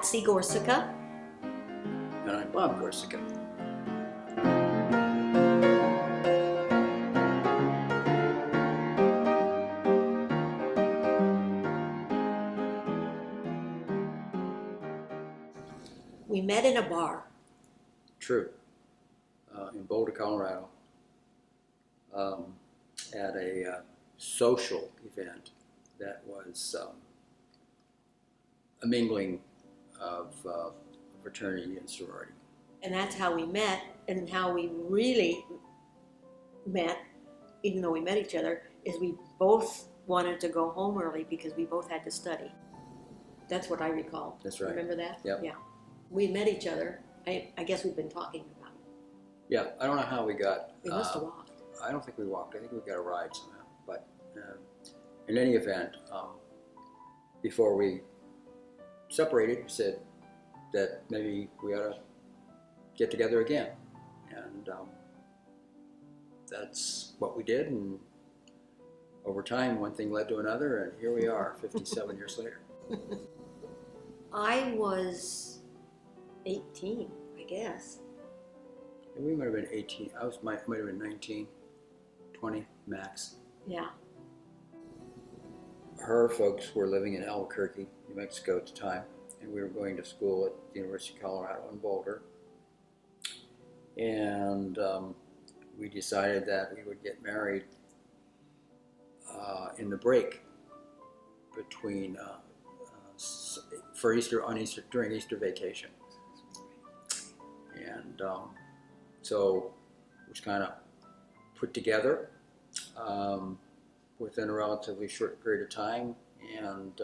Patsy Gorsica. And I'm Bob Gorsica. We met in a bar. True. In Boulder, Colorado, at a social event that was a mingling of fraternity and sorority. And that's how we met, and how we really met, even though we met each other, is we both wanted to go home early because we both had to study. That's what I recall. That's right. Remember that? Yep. Yeah. We met each other. I guess we've been talking about it. Yeah, I don't know how we got. We must have walked. I don't think we walked. I think we got a ride somehow. But in any event, before we separated, we said that maybe we ought to get together again. And that's what we did. And over time, one thing led to another, and here we are, 57 years later. I was 18, I guess. And we might have been 18. Might have been 19, 20 max. Yeah. Her folks were living in Albuquerque, New Mexico at the time, and we were going to school at the University of Colorado in Boulder. And we decided that we would get married in the break between for Easter during Easter vacation. And so it was kind of put together within a relatively short period of time, and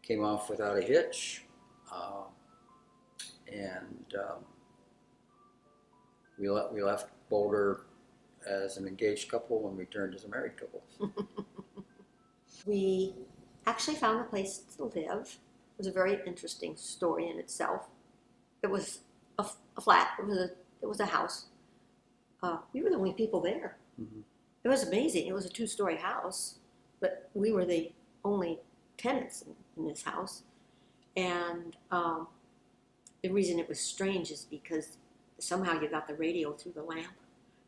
came off without a hitch. We left Boulder as an engaged couple and returned as a married couple. We actually found a place to live. It was a very interesting story in itself. It was a flat. It was a house. We were the only people there. Mm-hmm. It was amazing. It was a 2-story house, but we were the only tenants in this house. And the reason it was strange is because somehow you got the radio through the lamp,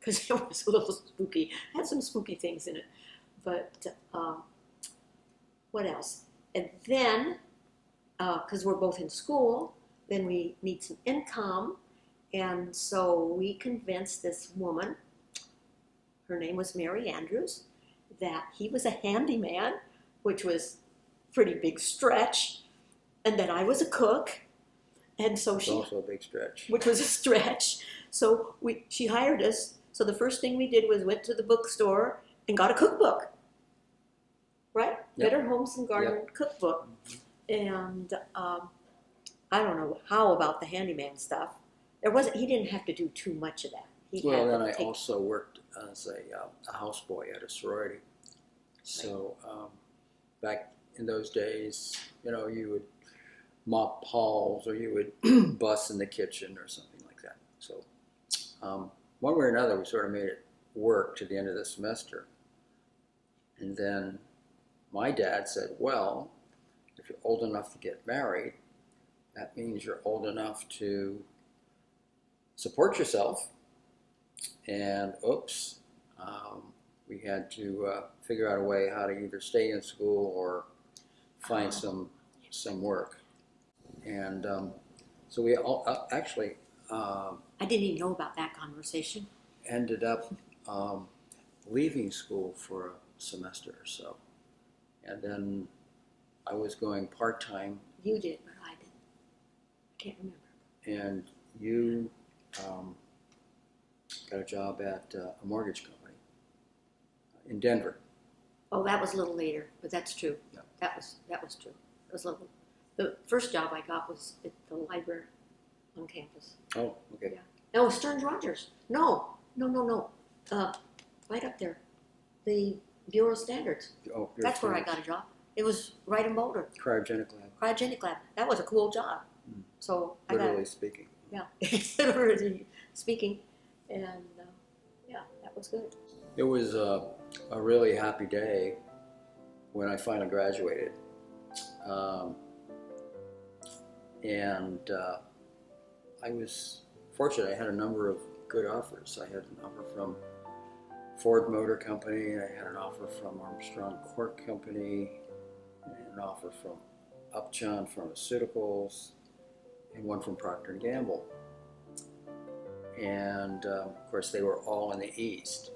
because it was a little spooky. It had some spooky things in it. But what else? And then, because we're both in school, then we need some income. And so we convinced this woman, her name was Mary Andrews, that he was a handyman, which was a pretty big stretch, and that I was a cook. And so It's also a big stretch. Which was a stretch. So she hired us. So the first thing we did was went to the bookstore and got a cookbook. Right? Yep. Better Homes and Garden cookbook. And I don't know how about the handyman stuff. He didn't have to do too much of that. Then I also worked as a houseboy at a sorority. So back in those days, you would mop halls, or you would bus in the kitchen or something like that. So one way or another, we sort of made it work to the end of the semester. And then my dad said, well, if you're old enough to get married, that means you're old enough to support yourself. And we had to figure out a way how to either stay in school or find some work. And so we all actually I didn't even know about that conversation. ended up leaving school for a semester or so. And then I was going part-time. You did, but I didn't. I can't remember. And you got a job at a mortgage company in Denver. Oh, that was a little later, but that's true. Yeah. That was true. It was a little. The first job I got was at the library on campus. Oh, okay. Yeah. No, Stearns Rogers. No. Right up there, the Bureau of Standards. Oh, That's where I got a job. It was right in Boulder. Cryogenic lab. Cryogenic lab. That was a cool job. Mm. So Literally speaking. Yeah, literally speaking, and that was good. It was a really happy day when I finally graduated. And I was fortunate. I had a number of good offers. I had an offer from Ford Motor Company. I had an offer from Armstrong Cork Company. I had an offer from Upjohn Pharmaceuticals, and one from Procter & Gamble. And of course, they were all in the East.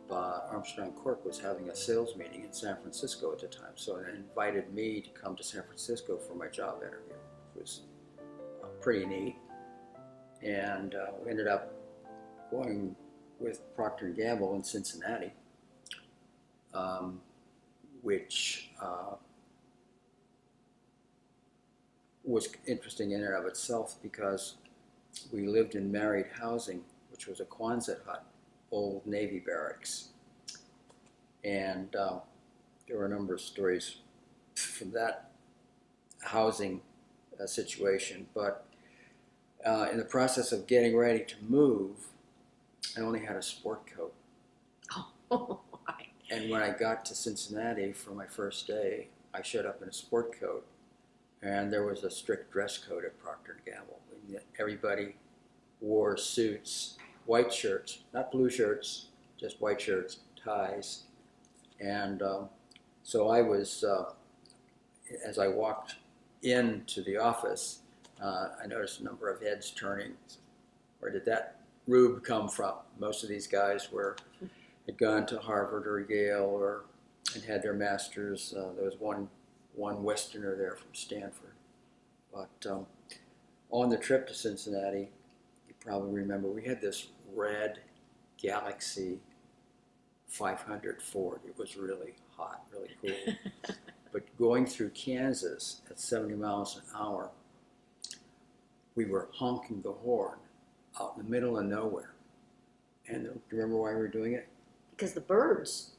But Armstrong Cork was having a sales meeting in San Francisco at the time, so they invited me to come to San Francisco for my job interview, which was pretty neat. And we ended up going with Procter & Gamble in Cincinnati, which was interesting in and of itself because we lived in married housing, which was a Quonset hut, old Navy barracks. And there were a number of stories from that housing situation. But in the process of getting ready to move, I only had a sport coat. Oh, right. And when I got to Cincinnati for my first day, I showed up in a sport coat. And there was a strict dress code at Procter & Gamble. Everybody wore suits, white shirts, not blue shirts, just white shirts, ties. And so I was, as I walked into the office, I noticed a number of heads turning. Where did that rube come from? Most of these guys had gone to Harvard or Yale or and had their masters. There was one Westerner there from Stanford. But on the trip to Cincinnati, you probably remember, we had this red Galaxy 500 Ford. It was really hot, really cool. But going through Kansas at 70 miles an hour, we were honking the horn out in the middle of nowhere. And do you remember why we were doing it? Because the birds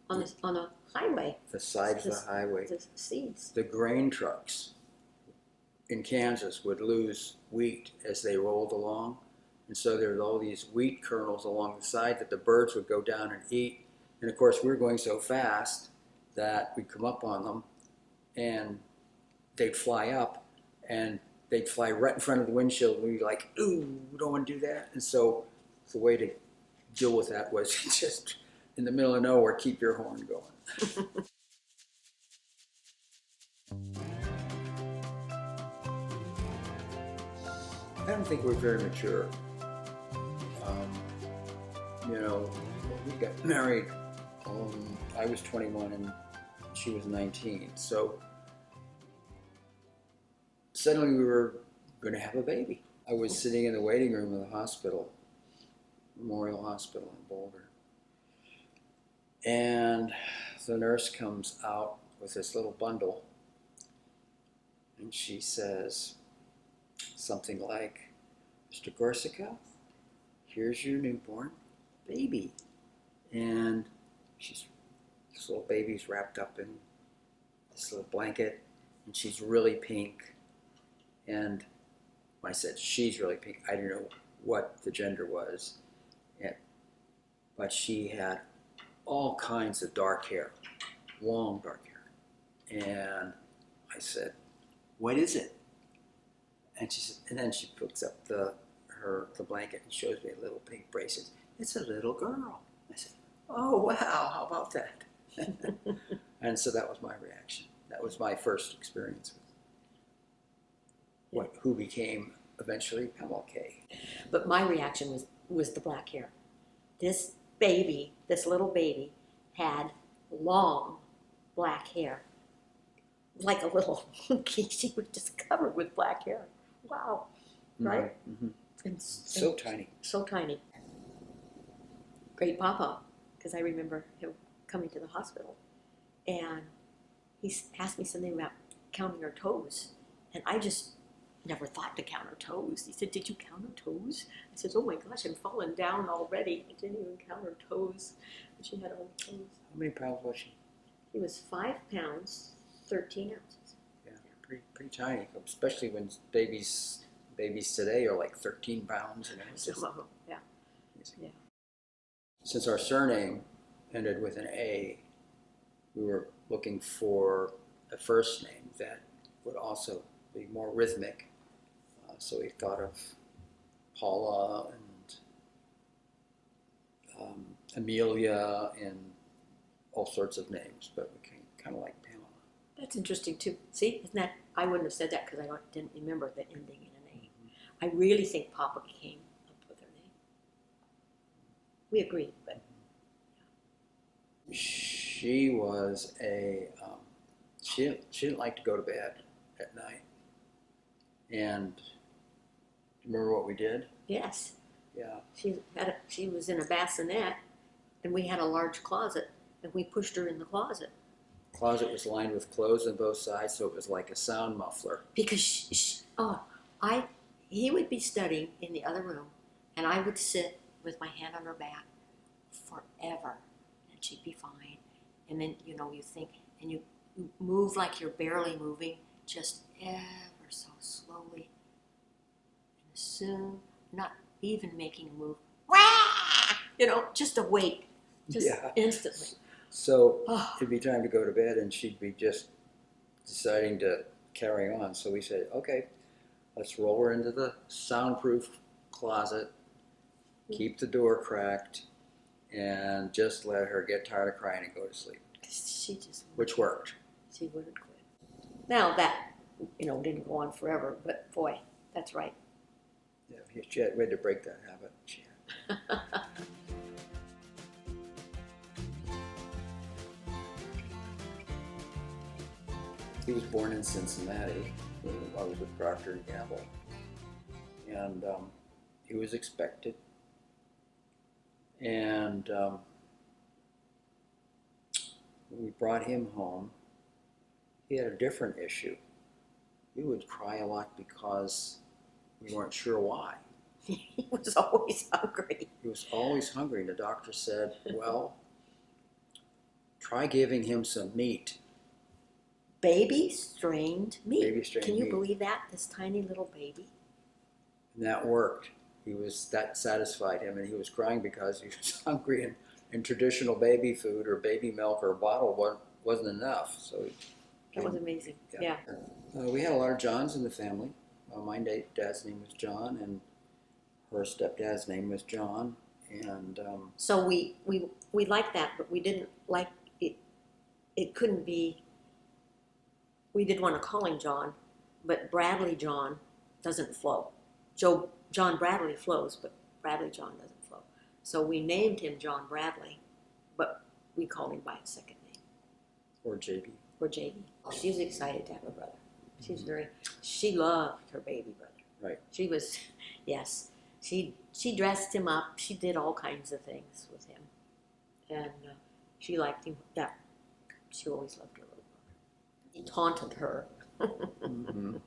on a highway. The side of the highway. The seeds. The grain trucks in Kansas would lose wheat as they rolled along. And so there were all these wheat kernels along the side that the birds would go down and eat. And of course, we were going so fast that we'd come up on them and they'd fly up and they'd fly right in front of the windshield. And we'd be like, ooh, we don't want to do that. And so the way to deal with that was just in the middle of nowhere, keep your horn going. I don't think we're very mature. We got married. I was 21 and she was 19. So suddenly we were going to have a baby. I was sitting in the waiting room of the hospital, Memorial Hospital in Boulder. And the nurse comes out with this little bundle and she says something like, Mr. Gorsica, here's your newborn baby. And this little baby's wrapped up in this little blanket and she's really pink. And when I said she's really pink, I didn't know what the gender was. But she had all kinds of dark hair, long dark hair. And I said, what is it? And she said, and then she picks up the blanket and shows me a little pink bracelet. It's a little girl. I said, oh wow, how about that? And so that was my reaction. That was my first experience with who became eventually MLK. But my reaction was the black hair. This little baby, had long black hair, like a little monkey. She was just covered with black hair. Wow, right? Mm-hmm. And so tiny. So tiny. Great Papa, because I remember him coming to the hospital, and he asked me something about counting her toes, and I just never thought to count her toes. He said, did you count her toes? I said, oh my gosh, I'm falling down already. I didn't even count her toes. And she had all the toes. How many pounds was she? He was 5 pounds, 13 ounces. Yeah, pretty tiny, especially when babies today are like 13 pounds. And it's just, yeah. Yeah. Since our surname ended with an A, we were looking for a first name that would also be more rhythmic. So we thought of Paula and Amelia and all sorts of names, but we kind of like Pamela. That's interesting too. See, isn't that? I wouldn't have said that because I didn't remember the ending in a name. Mm-hmm. I really think Papa came up with her name. We agreed, but She was she didn't like to go to bed at night. And remember what we did? yes, Yeah. she was in a bassinet, and we had a large closet, and we pushed her in the closet Closet was lined with clothes on both sides, so it was like a sound muffler. because he would be studying in the other room, and I would sit with my hand on her back forever, and she'd be fine. And then you think, and you move like you're barely moving, just ever so slowly, and soon, not even making a move, just awake, just Yeah. instantly. So Oh. it'd be time to go to bed, and she'd be just deciding to carry on. So we said, okay, let's roll her into the soundproof closet, keep the door cracked, and just let her get tired of crying and go to sleep. She just Which worked. She wouldn't quit. Now that didn't go on forever, but boy, that's right. Yeah, we had to break that habit. She had. He was born in Cincinnati. I was with Procter and Gamble, and he was expected. And when we brought him home, he had a different issue. He would cry a lot because we weren't sure why. He was always hungry. He was always hungry, and the doctor said, well, try giving him some meat. Baby strained meat. Baby strained Can you meat. believe that? This tiny little baby. And that worked. That satisfied him, and he was crying because he was hungry, and traditional baby food or baby milk or bottle wasn't enough. So That was amazing. Yeah. we had a lot of Johns in the family. My dad's name was John, and her stepdad's name was John, and So we liked that, but we didn't like it. It couldn't be. We did want to call him John, but Bradley John doesn't flow. John Bradley flows, but Bradley John doesn't flow. So we named him John Bradley, but we called him by his second name. or JB. Or JB. She was excited to have a brother. She loved her baby brother. Right. She was, yes. She dressed him up. She did all kinds of things with him. And she liked him. Yeah. She always loved her little brother. He taunted her. Mm-hmm.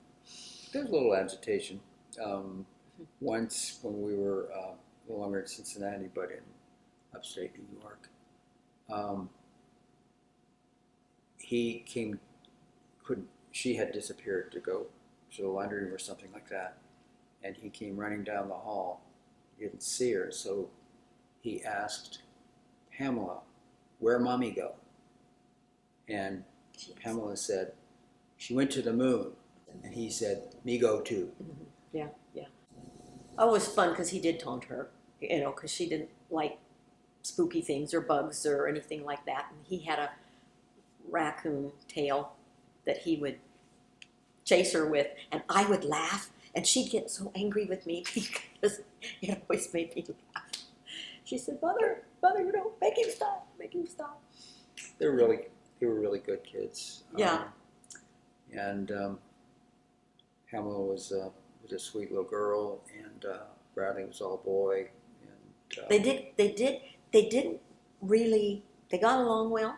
There was a little agitation. Once when we were no longer in Cincinnati, but in upstate New York, she had disappeared to go to the laundry room or something like that, and he came running down the hall. He didn't see her, so he asked Pamela, "Where'd Mommy go?" And Pamela said, "She went to the moon." And he said, "Me go too." Mm-hmm. Yeah. Oh, it was fun because he did taunt her, because she didn't like spooky things or bugs or anything like that. And he had a raccoon tail that he would chase her with, and I would laugh, and she'd get so angry with me because it always made me laugh. She said, "Mother, make him stop, make him stop." They were really good kids. Yeah. And Pamela was a sweet little girl, and Bradley was all boy. And They didn't really. They got along well,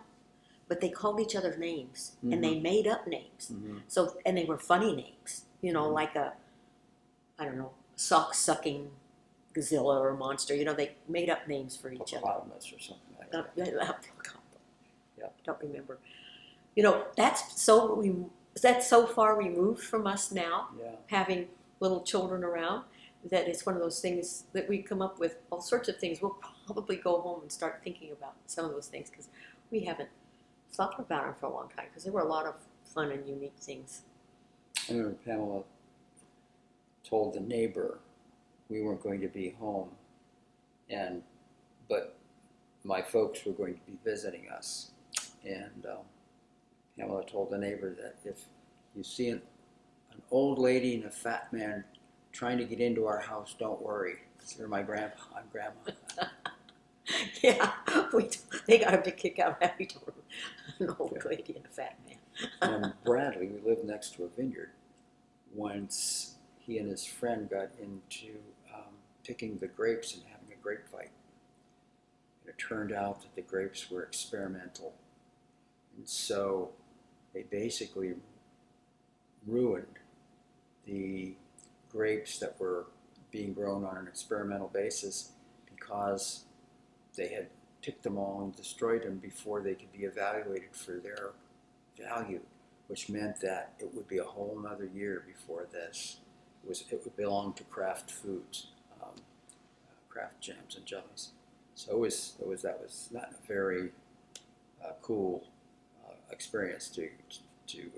but they called each other names, Mm-hmm. and they made up names. Mm-hmm. So, and they were funny names, Mm-hmm. like sock-sucking Godzilla or monster. They made up names for each other. Hippopotamus or something like that. Yeah. Don't remember. That's so far removed from us now, Yeah. having little children around, that it's one of those things that we come up with all sorts of things. We'll probably go home and start thinking about some of those things because we haven't thought about them for a long time because there were a lot of fun and unique things. I remember Pamela told the neighbor we weren't going to be home, but my folks were going to be visiting us. And Pamela told the neighbor that if you see an old lady and a fat man trying to get into our house, don't worry. They're my grandpa and grandma. Yeah, they got a big kick out of having an old lady and a fat man. And Bradley, we lived next to a vineyard. Once he and his friend got into picking the grapes and having a grape fight. It turned out that the grapes were experimental. And so they basically ruined the grapes that were being grown on an experimental basis because they had picked them all and destroyed them before they could be evaluated for their value, which meant that it would be a whole nother year before it would belong to Kraft Foods, Kraft jams and jellies. So that was not a very cool experience to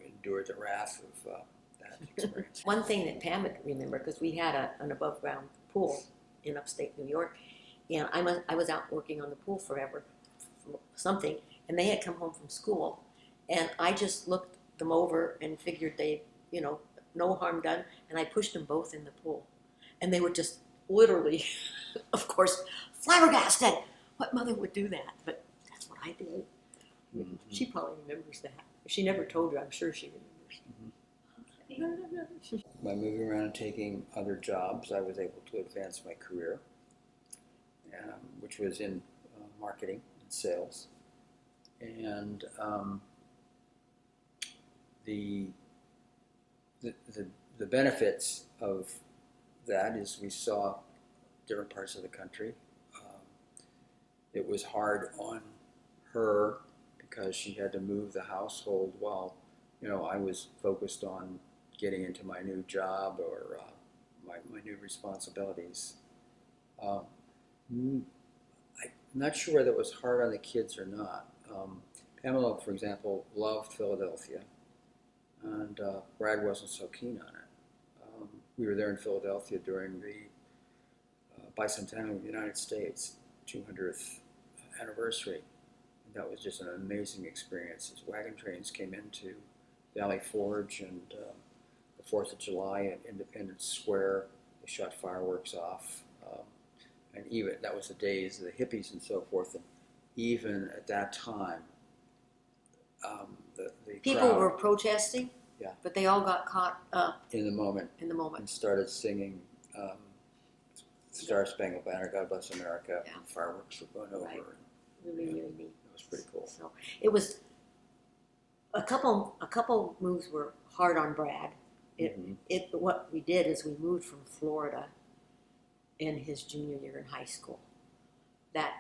endure the wrath of that experience. One thing that Pam would remember, because we had an above ground pool in upstate New York, and I was out working on the pool forever, for something, and they had come home from school, and I just looked them over and figured they, no harm done, and I pushed them both in the pool, and they were just literally, of course, flabbergasted. What mother would do that? But that's what I did. Mm-hmm. She probably remembers that. If she never told you, I'm sure she remembers. Mm-hmm. By moving around and taking other jobs, I was able to advance my career, which was in marketing and sales. And the benefits of that is we saw different parts of the country. It was hard on her because she had to move the household while, I was focused on getting into my new job or my new responsibilities. I'm not sure whether it was hard on the kids or not. Pamela, for example, loved Philadelphia, and Brad wasn't so keen on it. We were there in Philadelphia during the bicentennial of the United States, 200th anniversary. And that was just an amazing experience. As wagon trains came into Valley Forge and the 4th of July at Independence Square, they shot fireworks off. And even, that was the days of the hippies and so forth. And even at that time, the people crowd, were protesting, yeah, but they all got caught up in the moment and started singing Star Spangled Banner, God Bless America. Yeah. And fireworks were going over. Right. And, Really neat. It was pretty cool. So it was a couple moves were hard on Brad. What we did is we moved from Florida in his junior year in high school. That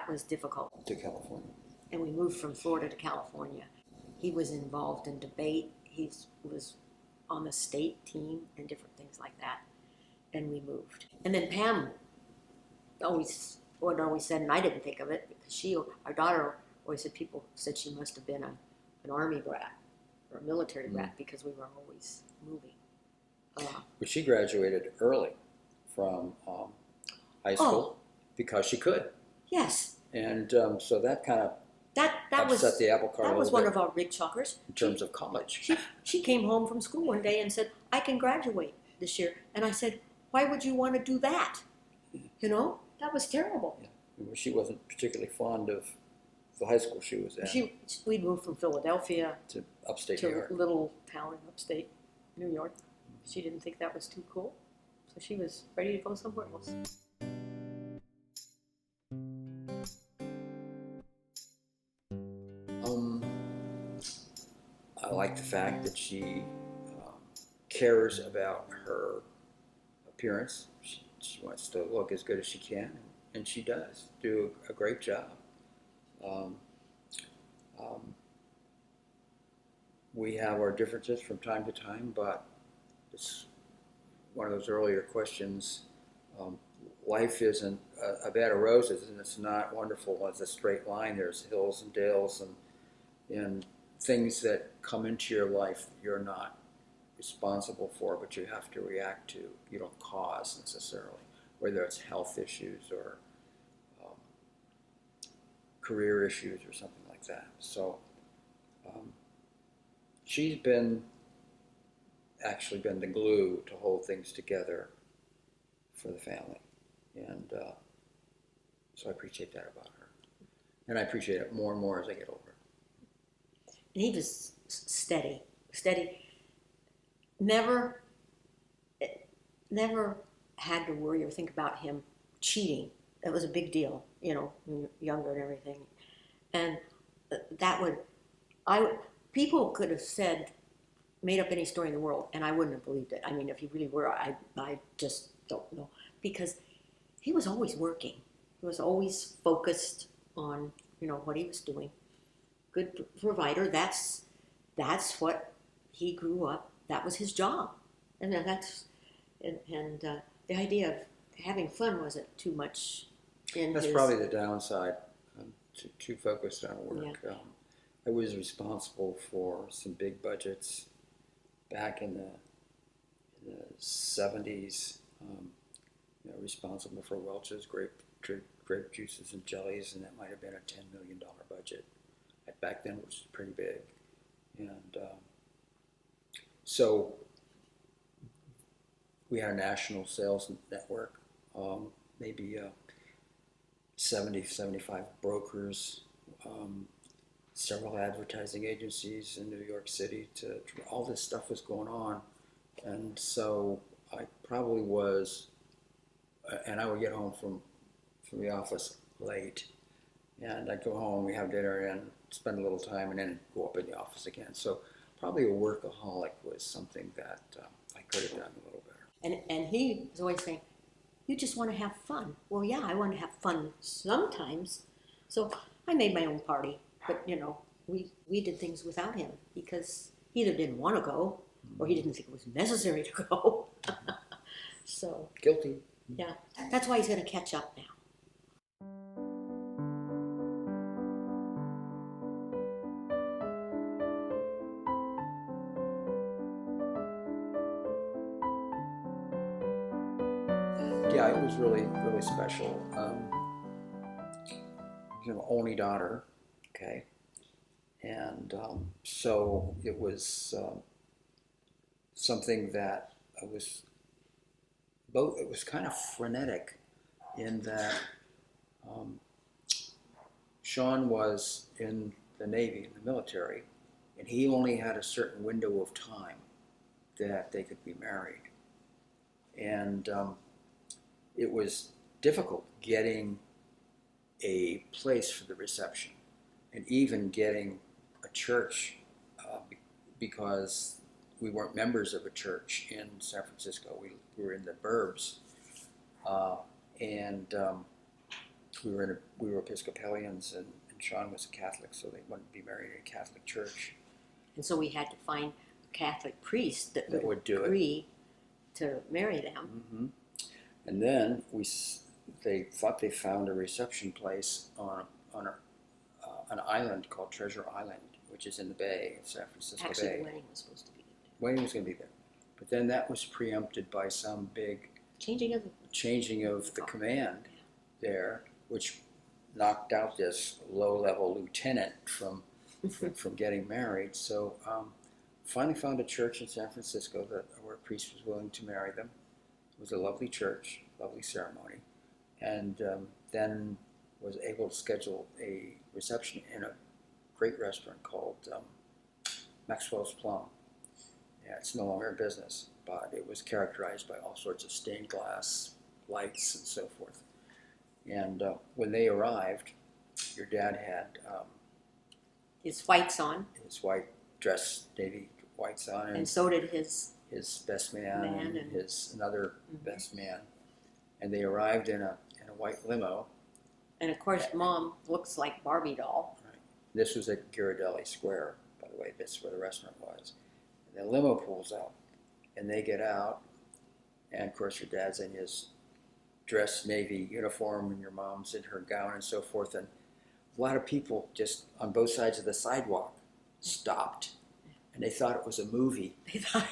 was difficult. To California. And we moved from Florida to California. He was involved in debate. He was on the state team and different things like that. And we moved. And then Pam always said, and I didn't think of it, because our daughter always said, people said she must have been an army brat or a military brat because we were always moving. But she graduated early from high school because she could. Yes. And so that kind of that upset the apple cart. That was one of our big shockers. In terms of college. She came home from school one day and said, I can graduate this year. And I said, why would you want to do that? That was terrible. Yeah. She wasn't particularly fond of the high school she was at. We'd moved from Philadelphia to upstate New York. To a little town in upstate New York. She didn't think that was too cool. So she was ready to go somewhere else. I like the fact that she cares about her appearance. She wants to look as good as she can, and she does do a great job. We have our differences from time to time, but it's one of those earlier questions. Life isn't a bed of roses, and it's not wonderful as a straight line. There's hills and dales and things that come into your life that you're not responsible for, but you have to react to. You don't cause necessarily, whether it's health issues or um, career issues or something like that. So um, she's actually been the glue to hold things together for the family, and so I appreciate that about her, and I appreciate it more and more as I get older. And he was steady, steady. Never, never had to worry or think about him cheating. That was a big deal, you know, when you're younger and everything. And that would, people could have said, made up any story in the world, and I wouldn't have believed it. I mean, if he really were, I just don't know. Because he was always working. He was always focused on, you know, what he was doing. Good provider. That's what he grew up. That was his job, and the idea of having fun wasn't too much in That's his. probably the downside. Too focused on work. Yeah. I was responsible for some big budgets back in the 70s. Responsible for Welch's grape juices and jellies, and that might have been a $10 million budget. Back then, it was pretty big, and so we had a national sales network, maybe 75 brokers, several advertising agencies in New York City. All this stuff was going on, and so I probably was, and I would get home from the office late, and I'd go home, we have dinner, and spend a little time, and then go up in the office again. So probably a workaholic was something that I could have done a little better. And he was always saying, "You just want to have fun." Well, yeah, I want to have fun sometimes. So I made my own party, but you know, we did things without him because he either didn't want to go or he didn't think it was necessary to go. So Guilty. yeah, that's why he's going to catch up now. Yeah, it was really, really special. Only daughter, okay, and so it was something that was both. It was kind of frenetic in that um, Sean was in the Navy, in the military, and he only had a certain window of time that they could be married, and it was difficult getting a place for the reception and even getting a church because we weren't members of a church in San Francisco. We were in the burbs, and we were Episcopalians, and Sean was a Catholic, so they wouldn't be married in a Catholic church. And so we had to find a Catholic priest that would do agree to marry them. Mm-hmm. And then they thought they found a reception place on an island called Treasure Island, which is in the Bay of San Francisco Actually, Bay. the wedding was supposed to be there. Wedding was going to be there, but then that was preempted by some big changing of the command there, which knocked out this low-level lieutenant from getting married. So finally found a church in San Francisco where a priest was willing to marry them. It was a lovely church, lovely ceremony, and then was able to schedule a reception in a great restaurant called Maxwell's Plum. Yeah, it's no longer in business, but it was characterized by all sorts of stained glass lights and so forth. And when they arrived, your dad had his whites on, his white dress, navy whites on, and so did his best man and his another best man, and they arrived in a white limo. And of course, Mom looks like Barbie doll. Right. This was at Ghirardelli Square, by the way. That's where the restaurant was. And the limo pulls out, and they get out, and of course, your dad's in his dress navy uniform, and your mom's in her gown and so forth, and a lot of people just on both sides of the sidewalk stopped and they thought it was a movie. They thought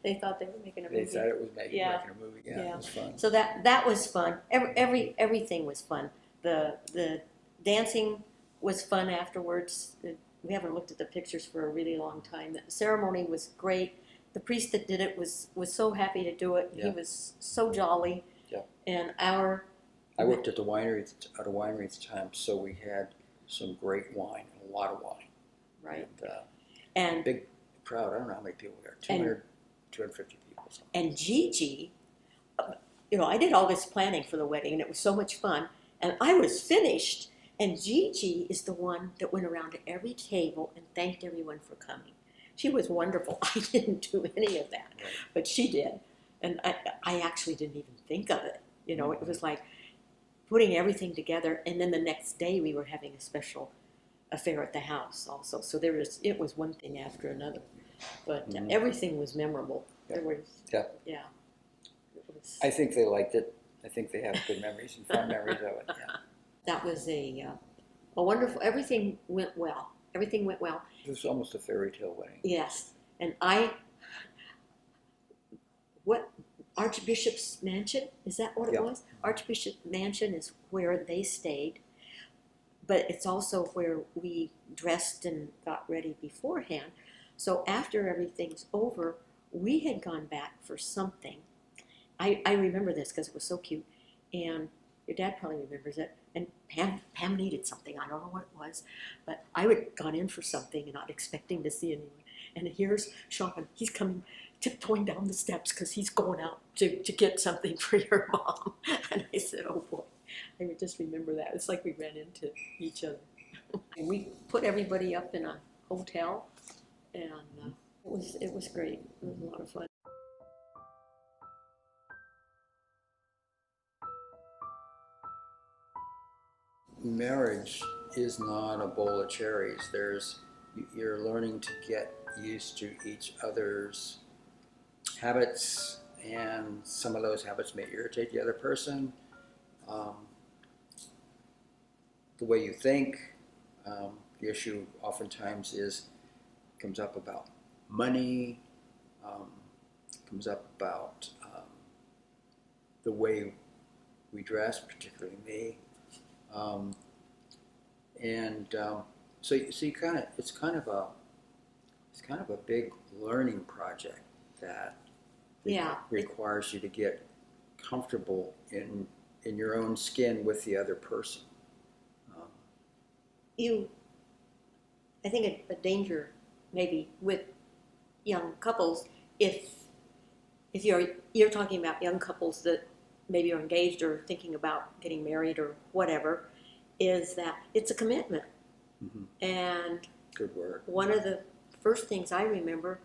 they thought they were making a They movie. thought it was making Yeah. a movie. Yeah, Yeah. it was fun. So that was fun. Everything was fun. The dancing was fun afterwards. We haven't looked at the pictures for a really long time. The ceremony was great. The priest that did it was so happy to do it. Yeah. He was so jolly. Yeah. And I worked at a winery at the time, so we had some great wine, a lot of wine. right. And big crowd. I don't know how many people we are. 200, 250 people. Something. And Gigi, I did all this planning for the wedding, and it was so much fun. And I was finished, and Gigi is the one that went around to every table and thanked everyone for coming. She was wonderful. I didn't do any of that, Right. but she did. And I actually didn't even think of it. It was like putting everything together, and then the next day we were having a special affair at the house also. So it was one thing after another. But everything was memorable. Yeah. There was, Yeah. yeah. It was, I think they liked it. I think they have good memories and fond memories of it. Yeah. that was a wonderful. Everything went well. Everything went well. It was almost a fairy tale wedding. Yes, and what Archbishop's Mansion, is that what it Yeah. was? Archbishop Mansion is where they stayed, but it's also where we dressed and got ready beforehand. So after everything's over, we had gone back for something. I remember this because it was so cute, and your dad probably remembers it. And Pam needed something. I don't know what it was, but I had gone in for something and not expecting to see anyone. And here's Sean. He's coming, tiptoeing down the steps because he's going out to get something for your mom. And I said, oh boy, I would just remember that. It's like we ran into each other. And we put everybody up in a hotel, and it was great. It was a lot of fun. Marriage is not a bowl of cherries. You're learning to get used to each other's habits, and some of those habits may irritate the other person. The way you think, the issue oftentimes comes up about money, comes up about the way we dress, particularly me. So you it's kind of a big learning project that Yeah. requires you to get comfortable in your own skin with the other person. I think a danger maybe with young couples, if you're talking about young couples that maybe are engaged or thinking about getting married or whatever, is that it's a commitment. Mm-hmm. And Good word. one of the first things I remember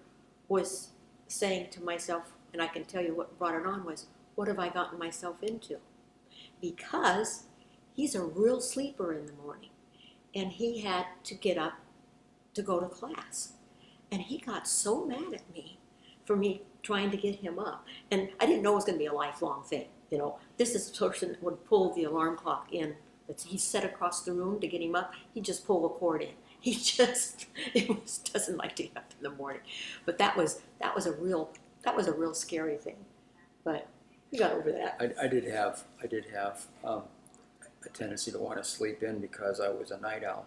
was saying to myself, and I can tell you what brought it on was, what have I gotten myself into? Because he's a real sleeper in the morning, and he had to get up to go to class. And he got so mad at me for me trying to get him up. And I didn't know it was going to be a lifelong thing. This is the person that would pull the alarm clock in. He's set across the room to get him up. He just pull the cord in. He just doesn't like to get up in the morning. But that was a real scary thing. But we got over that. I did have a tendency to want to sleep in because I was a night owl.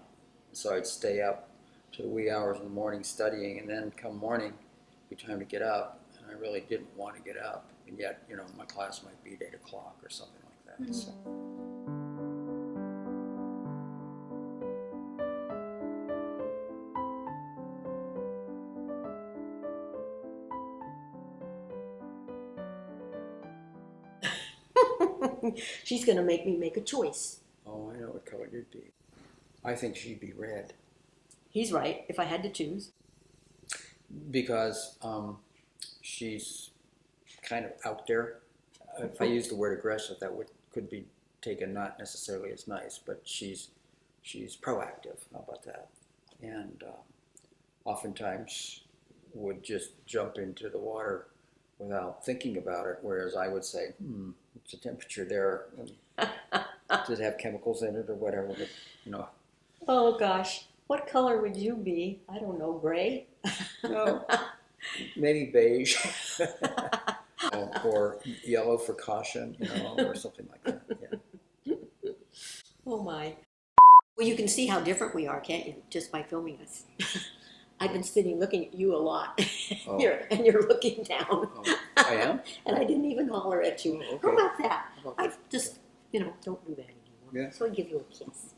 So I'd stay up to the wee hours in the morning studying, and then come morning, be time to get up, and I really didn't want to get up. And yet, my class might be at 8 o'clock or something like that. Mm-hmm. So. She's going to make me make a choice. Oh, I know what color you'd be. I think she'd be red. He's right, if I had to choose. Because she's kind of out there. If I use the word aggressive, that could be taken not necessarily as nice, but she's proactive. How about that? And oftentimes would just jump into the water without thinking about it, whereas I would say, what's the temperature there? Does it have chemicals in it or whatever? But, Oh gosh, What color would you be? I don't know, gray? No, maybe beige. Or yellow for caution, or something like that. Yeah. Oh my. Well, you can see how different we are, can't you? Just by filming us. I've been sitting looking at you a lot. Oh. And you're looking down. Oh, I am? And I didn't even holler at you. Oh, okay. How about that? How about I that? just, don't do that anymore. Yeah. So I give you a kiss.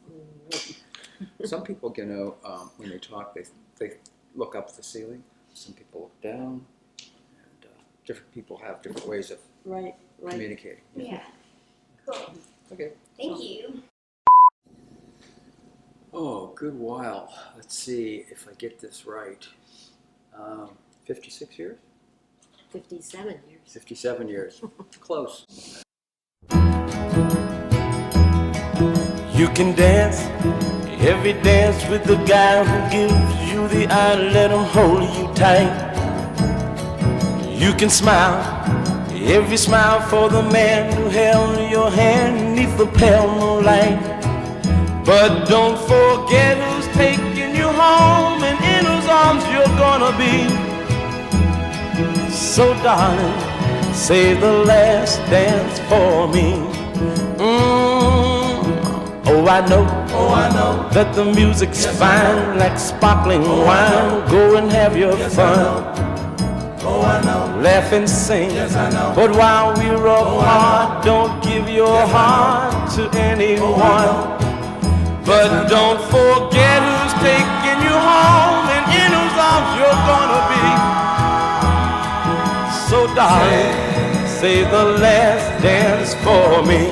Some people, when they talk, they look up at the ceiling. Some people look down. And different people have different ways of Right. communicating. Yeah. Cool. Okay. Thank you. Oh, good while. Let's see if I get this right. 56 years? 57 years. 57 years. Close. You can dance every dance with the guy who gives you the eye, let him hold you tight. You can smile every smile for the man who held your hand neath the pale moonlight. But don't forget who's taking you home and in whose arms you're gonna be. So darling, say the last dance for me. Oh, I know that the music's fine, like sparkling wine. Go and have your fun. Laugh and sing. But while we're apart, don't give your heart to anyone. But don't forget who's taking you home and in whose arms you're gonna be. So darling, say the last dance for me.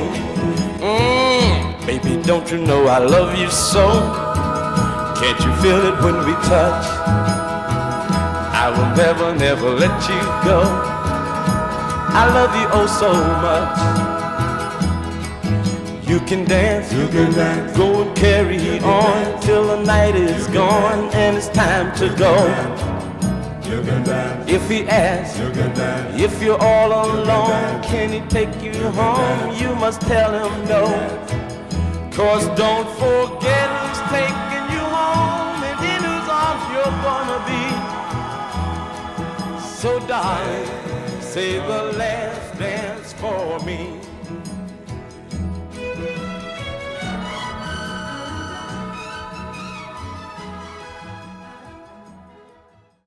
Baby, don't you know I love you so? Can't you feel it when we touch? I will never, never let you go. I love you oh so much. You can dance, go and carry on till the night is gone and it's time to go. If he asks, if you're all alone, can he take you home? You must tell him no. 'Cause don't forget who's taking you home and in whose arms you're gonna be. So darling, say the last